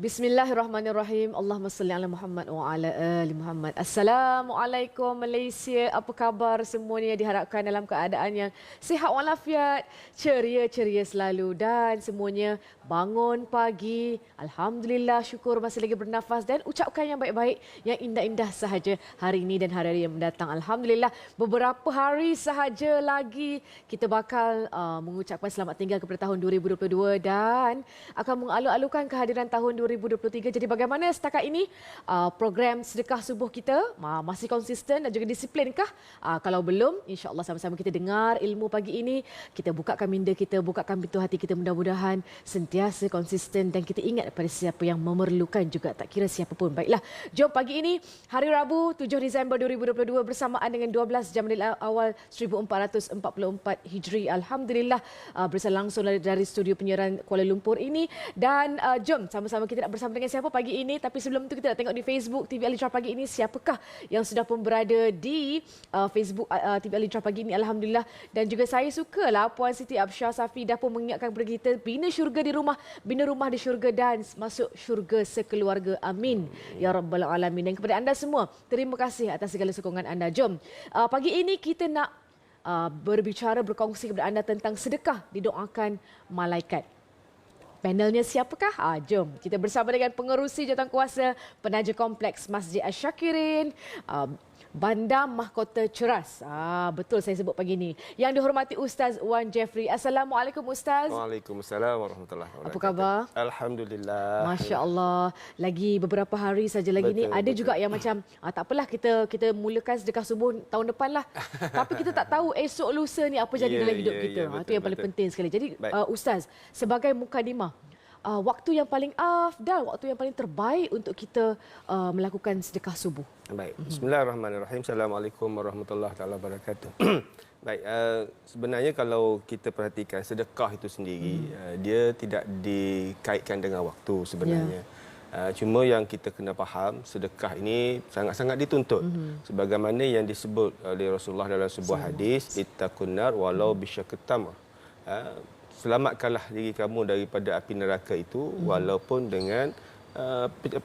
Bismillahirrahmanirrahim. Allahumma salli ala Muhammad wa ala ali Muhammad. Assalamualaikum Malaysia. Apa khabar semuanya? Diharapkan dalam keadaan yang sihat walafiat, ceria-ceria selalu dan semuanya bangun pagi. Alhamdulillah, syukur masih lagi bernafas dan ucapkan yang baik-baik, yang indah-indah sahaja hari ini dan hari-hari yang mendatang. Alhamdulillah, beberapa hari sahaja lagi kita bakal mengucapkan selamat tinggal kepada tahun 2022 dan akan mengalu-alukan kehadiran tahun 2023. Jadi bagaimana setakat ini program sedekah subuh kita masih konsisten dan juga disiplinkah? Kalau belum, insya-Allah sama-sama kita dengar ilmu pagi ini, kita bukakan minda kita, bukakan pintu hati kita, mudah-mudahan sentiasa konsisten dan kita ingat pada siapa yang memerlukan juga, tak kira siapa pun. Baiklah, jom pagi ini hari Rabu 7 Disember 2022 bersamaan dengan 12 Jamadil Awal 1444 Hijri. Alhamdulillah bersama langsung dari studio penyiaran Kuala Lumpur ini dan jom sama-sama kita nak bersama dengan siapa pagi ini. Tapi sebelum itu kita nak tengok di Facebook TV Alitra pagi ini siapakah yang sudah pun berada di Facebook TV Alitra pagi ini. Alhamdulillah. Dan juga saya sukalah Puan Siti Absyah Safi dah pun mengingatkan kepada kita, bina syurga di rumah, bina rumah di syurga dan masuk syurga sekeluarga. Amin ya rabbal alamin. Dan kepada anda semua, terima kasih atas segala sokongan anda. Jom pagi ini kita nak berbicara, berkongsi kepada anda tentang sedekah didoakan malaikat. Panelnya siapakah? Jom kita bersama dengan pengerusi Jawatankuasa Penaja Kompleks Masjid Asy-Syakirin, Bandar Mahkota Ceras. Betul saya sebut pagi ini. Yang dihormati Ustaz Wan Jeffrey. Assalamualaikum Ustaz. Waalaikumsalam warahmatullahi wabarakatuh. Apa khabar? Alhamdulillah. Masya-Allah. Lagi beberapa hari saja lagi ni. Ada juga yang macam tak apalah, kita mulakan sedekah subuh tahun depan lah. Tapi kita tak tahu esok lusa ni apa jadi dalam hidup kita. Itu yang paling penting sekali. Jadi Ustaz, sebagai mukadimah, waktu yang paling afdal, waktu yang paling terbaik untuk kita melakukan sedekah subuh. Baik. Bismillahirrahmanirrahim. Assalamualaikum warahmatullahi wabarakatuh. Baik, sebenarnya kalau kita perhatikan sedekah itu sendiri, dia tidak dikaitkan dengan waktu sebenarnya. Cuma yang kita kena faham, sedekah ini sangat-sangat dituntut. Sebagaimana yang disebut oleh Rasulullah dalam sebuah hadis, ittaqun nar walau bisyaqit tamr. Selamatkanlah diri kamu daripada api neraka itu walaupun dengan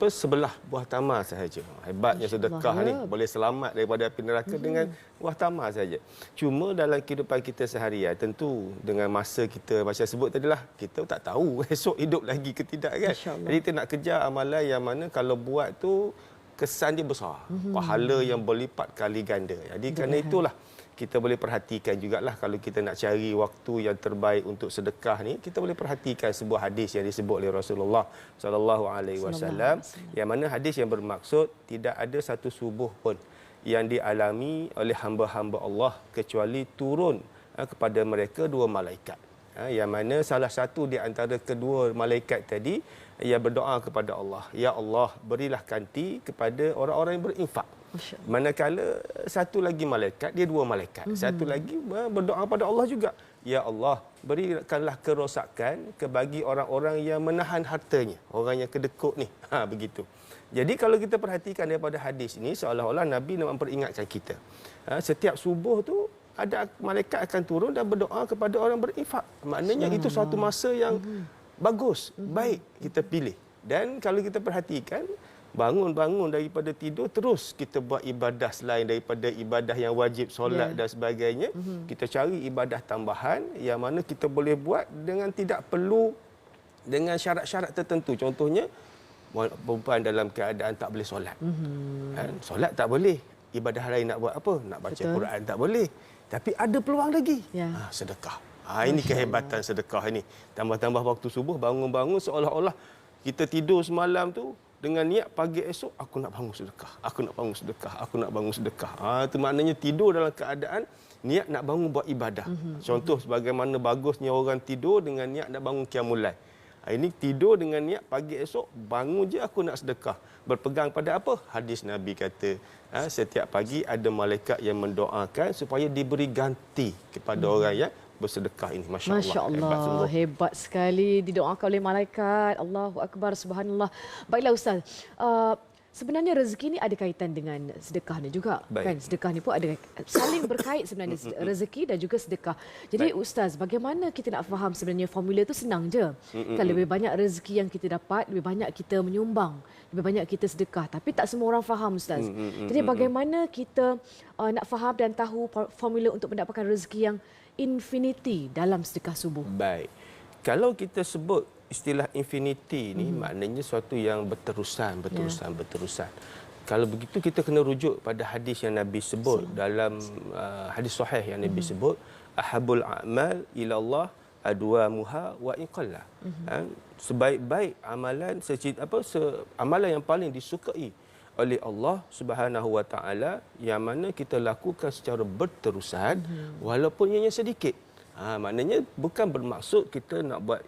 sebelah buah tamar sahaja. Hebatnya sedekah ni, boleh selamat daripada api neraka dengan buah tamar sahaja. Cuma dalam kehidupan kita seharian, tentu dengan masa kita macam sebut tadilah, kita tak tahu esok hidup lagi ke tidak kan. Jadi kita nak kejar amalan yang mana kalau buat tu kesan dia besar, pahala yang berlipat kali ganda. Jadi kerana itulah kita boleh perhatikan jugalah kalau kita nak cari waktu yang terbaik untuk sedekah ni, kita boleh perhatikan sebuah hadis yang disebut oleh Rasulullah sallallahu alaihi wasallam, yang mana hadis yang bermaksud tidak ada satu subuh pun yang dialami oleh hamba-hamba Allah kecuali turun kepada mereka dua malaikat. Yang mana salah satu di antara kedua malaikat tadi ia berdoa kepada Allah, ya Allah, berilah ganti kepada orang-orang yang berinfak. Manakala satu lagi malaikat, dia dua malaikat. Satu lagi berdoa kepada Allah juga, ya Allah, berikanlah kerosakan bagi orang-orang yang menahan hartanya, orang yang kedekut ni. Begitu. Jadi kalau kita perhatikan daripada hadis ini, seolah-olah Nabi nak memperingatkan kita. Setiap subuh tu ada malaikat akan turun dan berdoa kepada orang berinfak. Maknanya itu suatu masa yang bagus, baik kita pilih. Dan kalau kita perhatikan, bangun-bangun daripada tidur, terus kita buat ibadah selain daripada ibadah yang wajib, solat dan sebagainya. Kita cari ibadah tambahan yang mana kita boleh buat dengan tidak perlu dengan syarat-syarat tertentu. Contohnya, perempuan dalam keadaan tak boleh solat. Solat tak boleh. Ibadah lain nak buat apa? Nak baca Quran tak boleh. Tapi ada peluang lagi. Sedekah. Ini kehebatan sedekah ini. Tambah-tambah waktu subuh, bangun-bangun seolah-olah kita tidur semalam tu dengan niat pagi esok aku nak bangun sedekah, aku nak bangun sedekah, aku nak bangun sedekah. Itu maknanya tidur dalam keadaan niat nak bangun buat ibadah. Contoh sebagaimana bagusnya orang tidur dengan niat nak bangun qiyamul lail. Ini tidur dengan niat pagi esok bangun je aku nak sedekah. Berpegang pada apa? Hadis Nabi kata, setiap pagi ada malaikat yang mendoakan supaya diberi ganti kepada orang yang bersedekah ini. Masya Allah. Hebat sekali didoakan oleh malaikat. Allahu Akbar, subhanallah. Baiklah Ustaz. sebenarnya rezeki ni ada kaitan dengan sedekah ni juga. Baik. Kan? Sedekah ni pun ada saling berkait sebenarnya rezeki dan juga sedekah. Jadi Baik. Ustaz, bagaimana kita nak faham sebenarnya formula tu senang je. Kan lebih banyak rezeki yang kita dapat, lebih banyak kita menyumbang, lebih banyak kita sedekah. Tapi tak semua orang faham Ustaz. Jadi bagaimana kita nak faham dan tahu formula untuk mendapatkan rezeki yang infinity dalam sedekah subuh? Baik. Kalau kita sebut istilah infinity ni maknanya suatu yang berterusan. Kalau begitu kita kena rujuk pada hadis yang Nabi sebut dalam hadis sahih yang Nabi sebut, ahabul a'mal ila Allah adwamuha wa inqalla. Sebaik-baik amalan amalan yang paling disukai oleh Allah Subhanahu wa taala yang mana kita lakukan secara berterusan walaupun ianya sedikit. Maknanya bukan bermaksud kita nak buat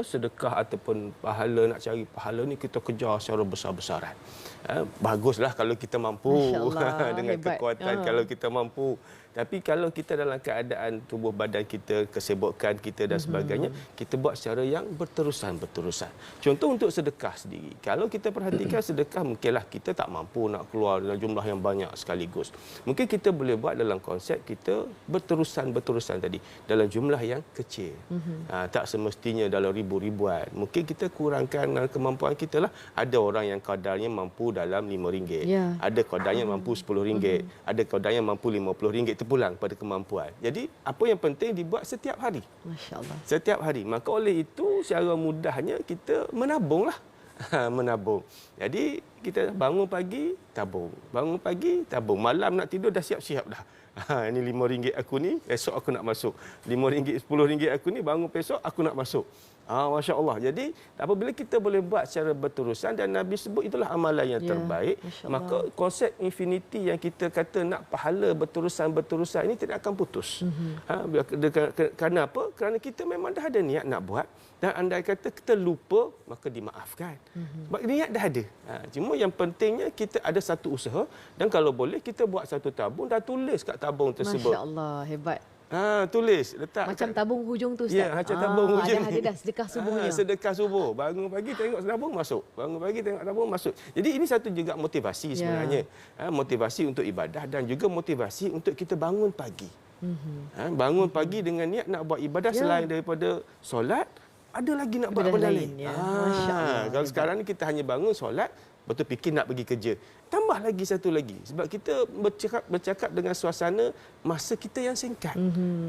sedekah ataupun pahala, nak cari pahala ni kita kejar secara besar-besaran. Baguslah kalau kita mampu dengan hebat. kekuatan kalau kita mampu. Tapi kalau kita dalam keadaan tubuh badan kita, kesibukan kita dan sebagainya, kita buat secara yang berterusan. Contoh untuk sedekah sendiri. Kalau kita perhatikan sedekah, mungkinlah kita tak mampu nak keluar dalam jumlah yang banyak sekaligus. Mungkin kita boleh buat dalam konsep kita berterusan tadi, dalam jumlah yang kecil. Tak semestinya dalam ribu-ribuan. Mungkin kita kurangkan kemampuan kita lah. Ada orang yang kadarnya mampu dalam RM5. Ada kadarnya mampu RM10. Ada kadarnya mampu RM50. Terpulang pada kemampuan. Jadi, apa yang penting dibuat setiap hari. Masya-Allah. Setiap hari. Maka oleh itu, secara mudahnya kita menabunglah. Menabung. Jadi, kita bangun pagi, tabung. Bangun pagi, tabung. Malam nak tidur dah siap-siap dah. Ini RM5 aku ni, esok aku nak masuk. RM5, RM10 aku ni, bangun besok aku nak masuk. Masya Allah. Jadi apabila kita boleh buat secara berterusan dan Nabi sebut itulah amalan yang terbaik, maka konsep infinity yang kita kata nak pahala berterusan ini tidak akan putus. Kerana apa? Kerana kita memang dah ada niat nak buat dan andai kata kita lupa maka dimaafkan. Sebab niat dah ada. Cuma yang pentingnya kita ada satu usaha dan kalau boleh kita buat satu tabung dan tulis kat tabung tersebut. Masya Allah, hebat. Tulis, letak. Macam tabung hujung tu Ustaz. Ya, macam tabung hujung. Ada dah sedekah subuhnya. Sedekah subuh. Bangun pagi tengok tabung masuk. Bangun pagi tengok tabung masuk. Jadi ini satu juga motivasi sebenarnya. Motivasi untuk ibadah dan juga motivasi untuk kita bangun pagi. Bangun pagi dengan niat nak buat ibadah selain daripada solat, ada lagi nak buat benda lain. Kalau sekarang ni kita hanya bangun solat, betul fikir nak pergi kerja. Tambah lagi satu lagi. Sebab kita bercakap dengan suasana masa kita yang singkat.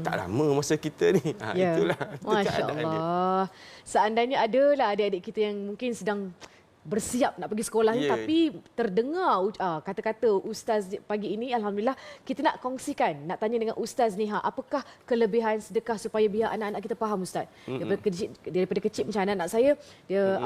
Tak lama masa kita ni. Itulah. Masya Allah. Seandainya adalah adik-adik kita yang mungkin sedang bersiap nak pergi sekolah ni tapi terdengar kata-kata Ustaz pagi ini, alhamdulillah kita nak kongsikan, nak tanya dengan Ustaz ni apakah kelebihan sedekah supaya biar anak-anak kita faham Ustaz. Daripada kecil macam anak saya dia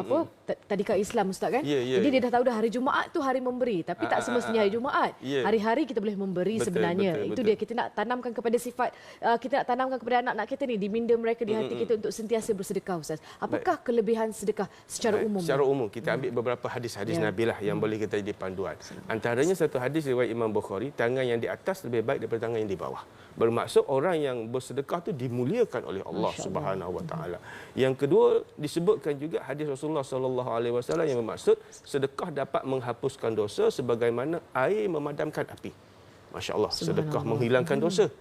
tadika Islam Ustaz kan. Jadi dia dah tahu dah hari Jumaat tu hari memberi, tapi tak semestinya hari Jumaat. Hari-hari kita boleh memberi sebenarnya. Itu dia, kita nak tanamkan kepada sifat, kita nak tanamkan kepada anak-anak kita ni di minda mereka, di hati kita untuk sentiasa bersedekah Ustaz. Apakah kelebihan sedekah secara umum? Secara umum kita ambil beberapa hadis-hadis Nabi lah yang boleh kita jadi panduan. Antaranya satu hadis riwayat Imam Bukhari, tangan yang di atas lebih baik daripada tangan yang di bawah. Bermaksud orang yang bersedekah tu dimuliakan oleh Allah Subhanahu wa taala. Yang kedua disebutkan juga hadis Rasulullah sallallahu alaihi wasallam yang bermaksud sedekah dapat menghapuskan dosa sebagaimana air memadamkan api. Masya-Allah, sedekah menghilangkan dosa.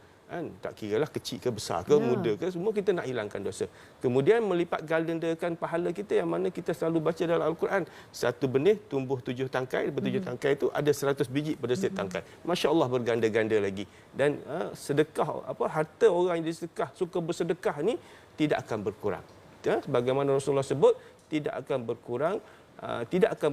Tak kiralah kecil ke besar ke muda ke, semua kita nak hilangkan dosa. Kemudian melipat gandakan pahala kita yang mana kita selalu baca dalam Al-Quran. Satu benih tumbuh 7 tangkai, ber-7 tangkai itu ada 100 biji pada setiap tangkai. Masya-Allah, berganda-ganda lagi. Dan sedekah harta orang yang disedekah, suka bersedekah ni tidak akan berkurang. Sebagaimana Rasulullah sebut, tidak akan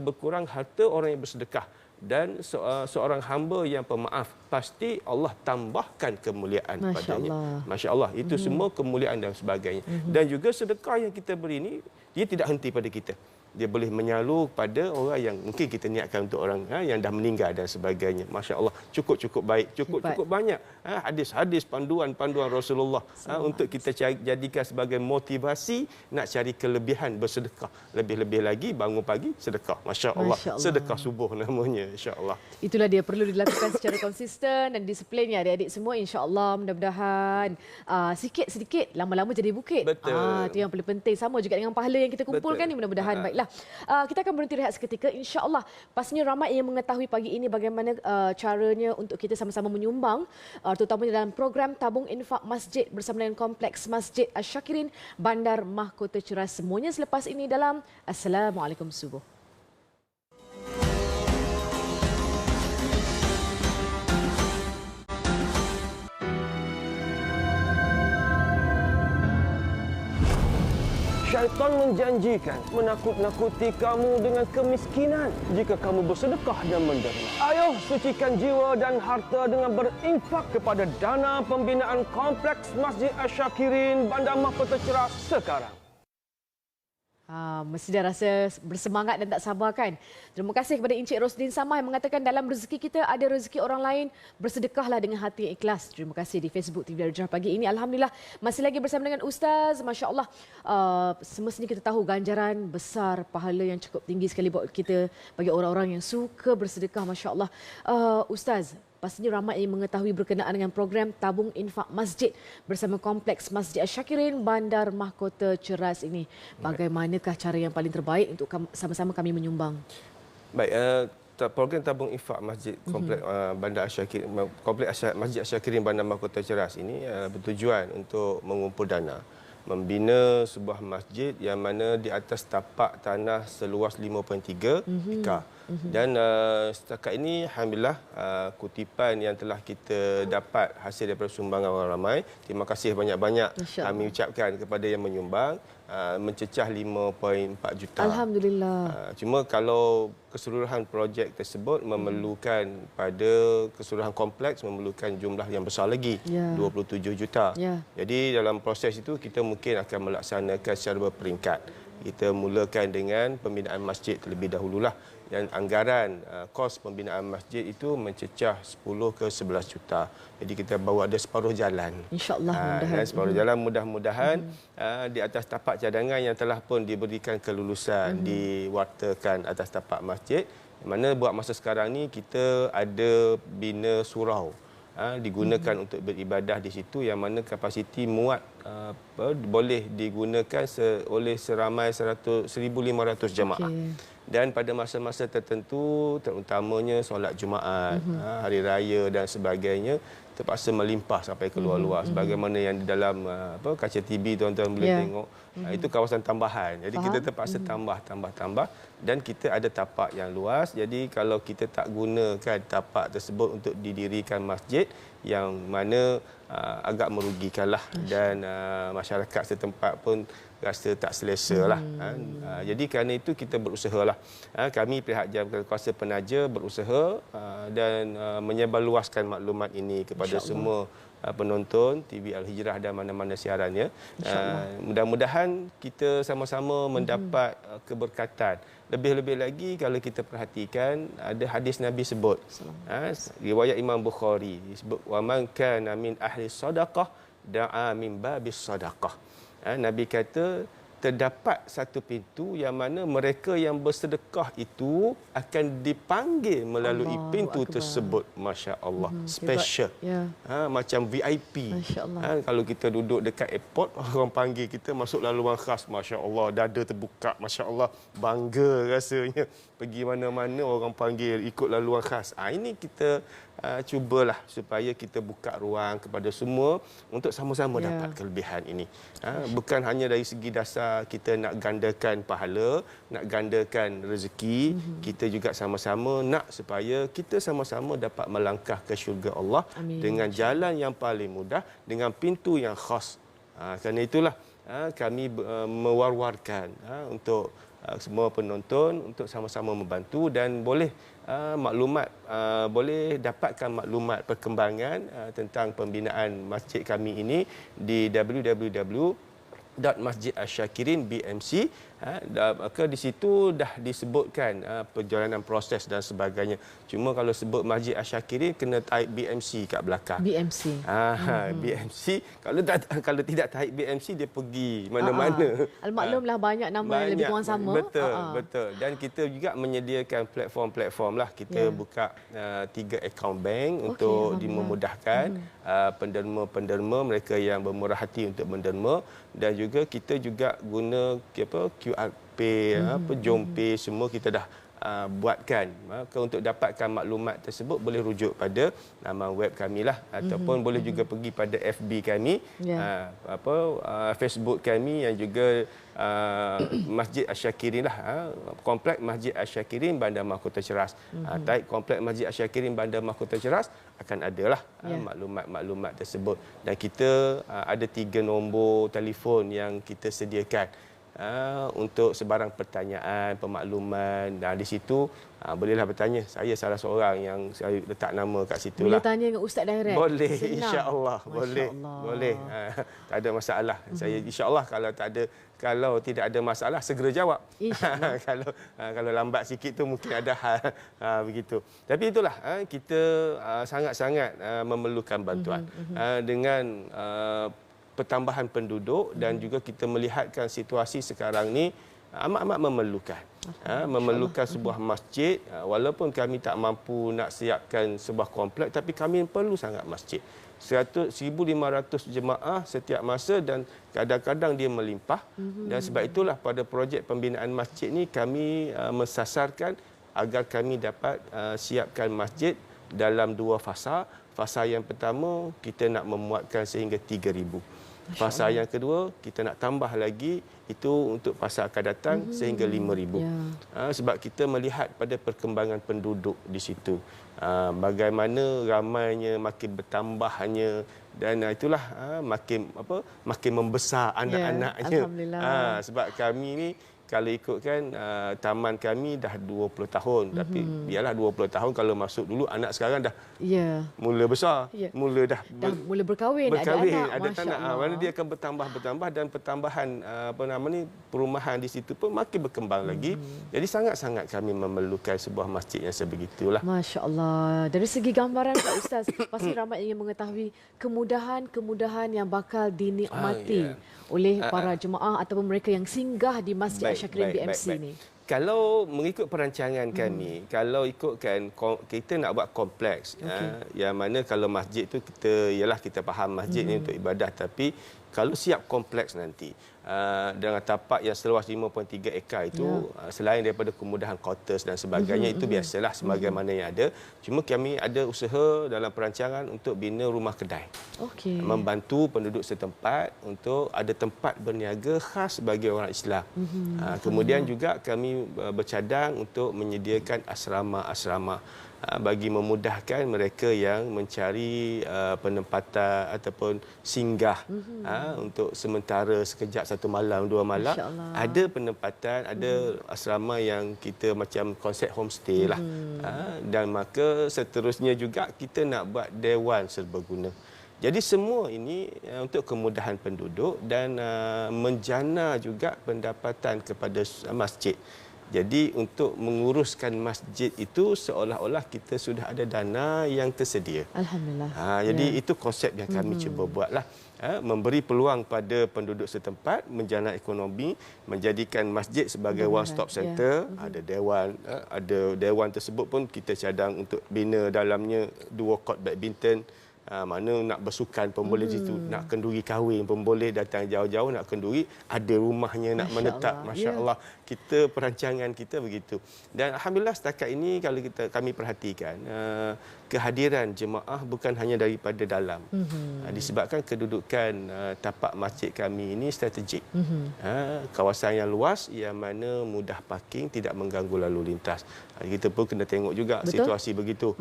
berkurang harta orang yang bersedekah. Dan seorang hamba yang pemaaf, pasti Allah tambahkan kemuliaan padanya. Masya Allah. Itu semua kemuliaan dan sebagainya. Dan juga sedekah yang kita beri ini, dia tidak henti pada kita. Dia boleh menyalur pada orang yang mungkin kita niatkan untuk orang yang dah meninggal dan sebagainya. Masya Allah, cukup baik, cukup banyak hadis-hadis panduan Rasulullah untuk kita jadikan sebagai motivasi nak cari kelebihan bersedekah. Lebih-lebih lagi bangun pagi sedekah. Masya Allah. Sedekah subuh namanya, insya Allah. Itulah dia, perlu dilakukan secara konsisten dan disiplin ya adik-adik semua, insya Allah. Mudah-mudahan sikit-sedikit lama-lama jadi bukit. Betul. Itu yang paling penting. Sama juga dengan pahala yang kita kumpulkan ni, mudah-mudahan. Baiklah. Baiklah, kita akan berhenti rehat seketika. InsyaAllah, pastinya ramai yang mengetahui pagi ini bagaimana caranya untuk kita sama-sama menyumbang, terutamanya dalam program Tabung Infak Masjid bersama dengan Kompleks Masjid Asy-Syakirin, Bandar Mahkota Ceras. Semuanya selepas ini dalam Assalamualaikum Subuh. Syaitan menjanjikan menakut-nakuti kamu dengan kemiskinan jika kamu bersedekah dan menderma. Ayo sucikan jiwa dan harta dengan berinfak kepada dana pembinaan Kompleks Masjid Asy-Syakirin, Bandar Mahkota Ceras sekarang. Mesti dah rasa bersemangat dan tak sabar kan? Terima kasih kepada Encik Rosdin Samah yang mengatakan dalam rezeki kita ada rezeki orang lain, bersedekahlah dengan hati yang ikhlas. Terima kasih di Facebook TV Darjah pagi ini. Alhamdulillah masih lagi bersama dengan Ustaz. Masya Allah, semestinya kita tahu ganjaran besar, pahala yang cukup tinggi sekali buat kita bagi orang-orang yang suka bersedekah. Masya Allah. Ustaz, pastinya ramai yang mengetahui berkenaan dengan program Tabung Infak Masjid bersama Kompleks Masjid Asy-Syakirin, Bandar Mahkota Ceras ini. Bagaimanakah cara yang paling terbaik untuk sama-sama kami menyumbang? Baik, program Tabung Infak Masjid Kompleks Bandar Asy-Syakirin, Kompleks Masjid Asy-Syakirin, Bandar Mahkota Ceras ini bertujuan untuk mengumpul dana, membina sebuah masjid yang mana di atas tapak tanah seluas 5.3 hektar. Dan setakat ini alhamdulillah kutipan yang telah kita dapat hasil daripada sumbangan orang ramai, terima kasih banyak-banyak kami ucapkan kepada yang menyumbang, mencecah 5.4 juta. Alhamdulillah. Cuma kalau keseluruhan projek tersebut memerlukan pada keseluruhan kompleks memerlukan jumlah yang besar lagi, 27 juta. Jadi dalam proses itu kita mungkin akan melaksanakan secara berperingkat. Kita mulakan dengan pembinaan masjid terlebih dahululah. Dan anggaran kos pembinaan masjid itu mencecah 10 ke 11 juta. Jadi kita bawa ada separuh jalan. InsyaAllah mudah-mudahan. Dan separuh jalan mudah-mudahan di atas tapak cadangan yang telah pun diberikan kelulusan, diwartakan atas tapak masjid. Mana buat masa sekarang ni kita ada bina surau. Digunakan untuk beribadah di situ yang mana kapasiti muat boleh digunakan oleh seramai 1,500 jemaah. Dan pada masa-masa tertentu, terutamanya solat Jumaat, hari raya dan sebagainya, terpaksa melimpah sampai keluar-luar. Sebagaimana yang di dalam kaca TV tuan-tuan boleh tengok. Itu kawasan tambahan. Jadi kita terpaksa tambah. Dan kita ada tapak yang luas. Jadi kalau kita tak gunakan tapak tersebut untuk didirikan masjid, yang mana agak merugikanlah. Dan masyarakat setempat pun rasa tak selesa lah. Jadi kerana itu kita berusahalah. Kami pihak Jabatan Kuasa Penaja berusaha dan menyebarluaskan maklumat ini kepada semua penonton TV Al-Hijrah dan mana-mana siarannya. Mudah-mudahan kita sama-sama mendapat keberkatan. Lebih-lebih lagi kalau kita perhatikan ada hadis Nabi sebut. Riwayat Imam Bukhari disebut wa man kana min ahli sadaqah da'a min babis sadaqah. Nabi kata terdapat satu pintu yang mana mereka yang bersedekah itu akan dipanggil melalui pintu tersebut. Masya Allah, special. Macam VIP. Kalau kita duduk dekat airport, orang panggil kita masuk laluan khas. Masya Allah, dada terbuka. Masya Allah, bangga rasanya. Pergi mana-mana orang panggil ikut laluan khas. Ini kita cubalah supaya kita buka ruang kepada semua untuk sama-sama dapat kelebihan ini. Bukan hanya dari segi dasar kita nak gandakan pahala, nak gandakan rezeki, kita juga sama-sama nak supaya kita sama-sama dapat melangkah ke syurga Allah dengan jalan yang paling mudah, dengan pintu yang khas. Kerana itulah kami mewar-warkan untuk semua penonton untuk sama-sama membantu dan boleh boleh dapatkan maklumat perkembangan tentang pembinaan masjid kami ini di www.masjidasyyakirin BMC. Maka di situ dah disebutkan perjalanan proses dan sebagainya. Cuma kalau sebut Masjid Asy-Syakirin kena type BMC kat belakang. BMC. BMC. Kalau tidak type BMC dia pergi mana-mana. Maklumlah banyak nama yang lebih kurang sama. Betul. Dan kita juga menyediakan platform lah. Kita buka 3 akaun bank untuk dimudahkan penderma-penderma mereka yang bermurah hati untuk menderma. dan juga kita juga guna QR Pay, JomPay, semua kita dah buatkan. Maka untuk dapatkan maklumat tersebut boleh rujuk pada laman web kami lah, ataupun boleh juga pergi pada FB kami, Facebook kami yang juga Masjid Asyakirin lah, Komplek Masjid Asyakirin Bandar Mah Kota Ceras. Taik Komplek Masjid Asyakirin Bandar Mah Kota Ceras akan adalah maklumat-maklumat tersebut. Dan kita ada 3 nombor telefon yang kita sediakan untuk sebarang pertanyaan, pemakluman. Dan di situ bolehlah bertanya. Saya salah seorang yang saya letak nama kat situ lah. Boleh tanya dengan Ustaz direct? Boleh, insya-Allah. Boleh. Tak ada masalah. Saya insya-Allah kalau tidak ada masalah segera jawab. Kalau lambat sikit tu mungkin ada hal begitu. Tapi itulah kita sangat-sangat memerlukan bantuan dengan pertambahan penduduk, dan juga kita melihatkan situasi sekarang ni amat-amat memerlukan sebuah masjid. Walaupun kami tak mampu nak siapkan sebuah komplek, tapi kami perlu sangat masjid. 1,500 jemaah setiap masa, dan kadang-kadang dia melimpah. Dan sebab itulah pada projek pembinaan masjid ni kami mensasarkan agar kami dapat siapkan masjid dalam 2 fasa. Fasa yang pertama kita nak memuatkan sehingga 3,000. Fasa yang kedua kita nak tambah lagi, itu untuk fasa akan datang sehingga 5,000. Sebab kita melihat pada perkembangan penduduk di situ, bagaimana ramainya, makin bertambahnya, dan itulah makin membesar anak-anaknya. Sebab kami ni kalau ikutkan taman kami dah 20 tahun, tapi biarlah 20 tahun, kalau masuk dulu anak sekarang dah mula besar, mula mula berkahwin, ada anak. Mana dia akan bertambah, dan pertambahan perumahan di situ pun makin berkembang lagi. Jadi sangat-sangat kami memerlukan sebuah masjid yang sebegitulah. Masya-Allah. Dari segi gambaran Pak Ustaz, pasti ramai ingin mengetahui kemudahan-kemudahan yang bakal dinikmati oleh para jemaah ataupun mereka yang singgah di Masjid Asyakirin BMC ni. Kalau mengikut perancangan kami, kalau ikutkan kita nak buat kompleks, yang mana kalau masjid tu kita faham masjid ni untuk ibadah, tapi kalau siap kompleks nanti dengan tapak yang seluas 5.3 ekar itu, selain daripada kemudahan quarters dan sebagainya, itu biasalah sebagaimana yang ada. Cuma kami ada usaha dalam perancangan untuk bina rumah kedai. Membantu penduduk setempat untuk ada tempat berniaga khas bagi orang Islam. Kemudian juga kami bercadang untuk menyediakan asrama-asrama bagi memudahkan mereka yang mencari penempatan ataupun singgah untuk sementara, sekejap, 1 malam, 2 malam. Ada penempatan, ada asrama yang kita macam konsep homestay lah. Dan maka seterusnya juga kita nak buat dewan serbaguna. Jadi semua ini untuk kemudahan penduduk dan menjana juga pendapatan kepada masjid. Jadi untuk menguruskan masjid itu seolah-olah kita sudah ada dana yang tersedia. Alhamdulillah. Jadi itu konsep yang kami cuba buatlah. Memberi peluang pada penduduk setempat, menjana ekonomi, menjadikan masjid sebagai one stop center. Ada dewan tersebut pun kita cadang untuk bina dalamnya 2 court badminton. Mana nak bersukan pun boleh di situ, nak kenduri kahwin pun boleh, datang jauh-jauh nak kenduri, ada rumahnya nak menetap. Masya-Allah. Kita perancangan kita begitu. Dan alhamdulillah setakat ini kalau kami perhatikan kehadiran jemaah bukan hanya daripada dalam. Disebabkan kedudukan tapak masjid kami ini strategik. Kawasan yang luas yang mana mudah parking, tidak mengganggu lalu lintas. Kita pun kena tengok juga situasi begitu.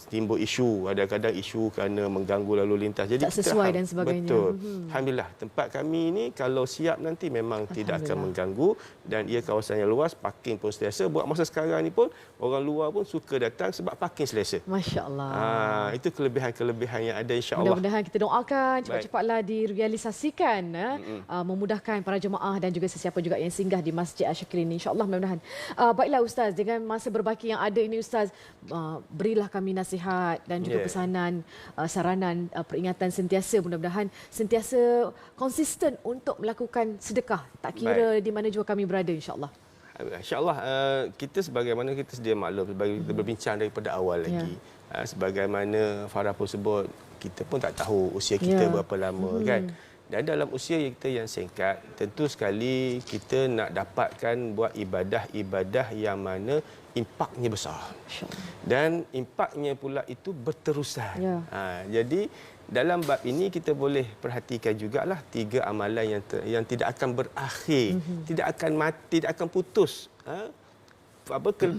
Timbul isu, kadang-kadang isu kerana mengganggu lalu lintas. Jadi tak sesuai dan sebagainya. Betul. Alhamdulillah tempat kami ini kalau siap nanti memang tidak akan mengganggu, dan ia kawasan yang luas, parking pun selesa. Buat masa sekarang ni pun orang luar pun suka datang sebab parking selesa. Masya-Allah. Itu kelebihan-kelebihan yang ada, insya-Allah. Mudah-mudahan kita doakan cepat-cepatlah direalisasikan, memudahkan para jemaah dan juga sesiapa juga yang singgah di Masjid Asyakirin ini. Insya-Allah mudah-mudahan. Baiklah Ustaz, dengan masa berbaki yang ada ini Ustaz, berilah kami nasihat dan juga pesanan, saranan, peringatan sentiasa, mudah-mudahan sentiasa konsisten untuk melakukan sedekah, tak kira di mana jua kami berada, insya-Allah. InsyaAllah kita sebagaimana kita sedia maklum, kita berbincang daripada awal lagi. Sebagaimana Farah pun sebut, kita pun tak tahu usia kita berapa lama kan. Dan dalam usia kita yang singkat, tentu sekali kita nak dapatkan buat ibadah-ibadah yang mana impaknya besar. Dan impaknya pula itu berterusan. Ya. Jadi dalam bab ini kita boleh perhatikan jugalah 3 amalan yang tidak akan berakhir, tidak akan mati, tidak akan putus.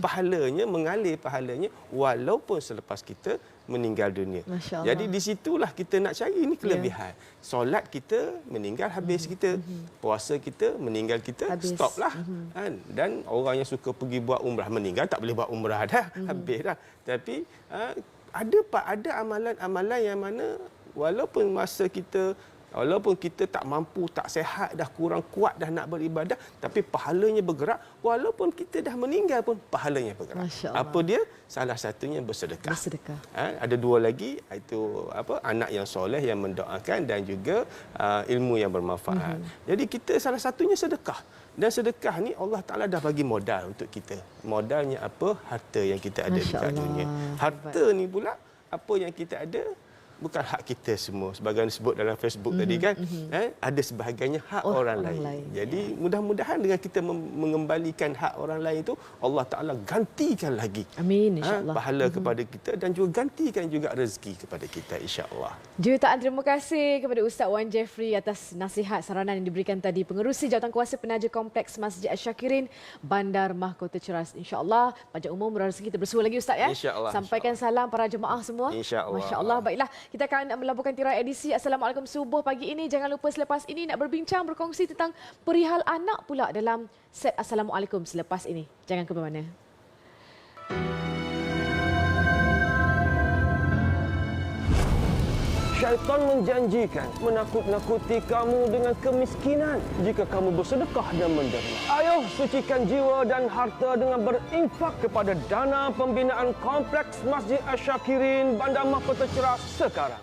Pahalanya, mengalir pahalanya walaupun selepas kita meninggal dunia. Jadi di situlah kita nak cari ini kelebihan. Solat kita meninggal habis kita. Puasa kita meninggal kita stoplah. Dan orang yang suka pergi buat umrah meninggal tak boleh buat umrah dah. Habis dah. Tapi ada amalan-amalan yang mana walaupun kita tak mampu, tak sihat, dah kurang kuat dah nak beribadah, tapi pahalanya bergerak. Walaupun kita dah meninggal pun pahalanya bergerak. Apa dia? Salah satunya bersedekah. Ada 2 lagi, itu anak yang soleh yang mendoakan dan juga ilmu yang bermanfaat. Jadi kita salah satunya sedekah. Dan sedekah ni Allah Ta'ala dah bagi modal untuk kita. Modalnya apa? Harta yang kita ada dekat dunia. Harta ni pula, apa yang kita ada bukan hak kita semua, sebagaimana disebut dalam Facebook tadi kan, ada sebahagiannya hak orang lain. Jadi mudah-mudahan dengan kita mengembalikan hak orang lain itu, Allah Ta'ala gantikan lagi pahala kepada kita dan juga gantikan juga rezeki kepada kita, insya-Allah. Jutaan terima kasih kepada Ustaz Wan Jeffrey atas nasihat saranan yang diberikan tadi. Pengerusi Jawatankuasa Penaja Kompleks Masjid Asy-Syakirin, Bandar Mahkota Ceras. InsyaAllah panjang umur rezeki kita bersua lagi Ustaz ya. InsyaAllah. Sampaikan salam para jemaah semua. InsyaAllah. Masya-Allah. Baiklah, kita akan melaburkan tirai edisi Assalamualaikum Subuh pagi ini. Jangan lupa selepas ini nak berbincang, berkongsi tentang perihal anak pula dalam set Assalamualaikum selepas ini. Jangan ke mana-mana. Syaitan menjanjikan menakut-nakuti kamu dengan kemiskinan jika kamu bersedekah dan menderma. Ayo sucikan jiwa dan harta dengan berinfak kepada dana pembinaan Kompleks Masjid Asy-Syakirin, Bandar Mahkota Ceras sekarang.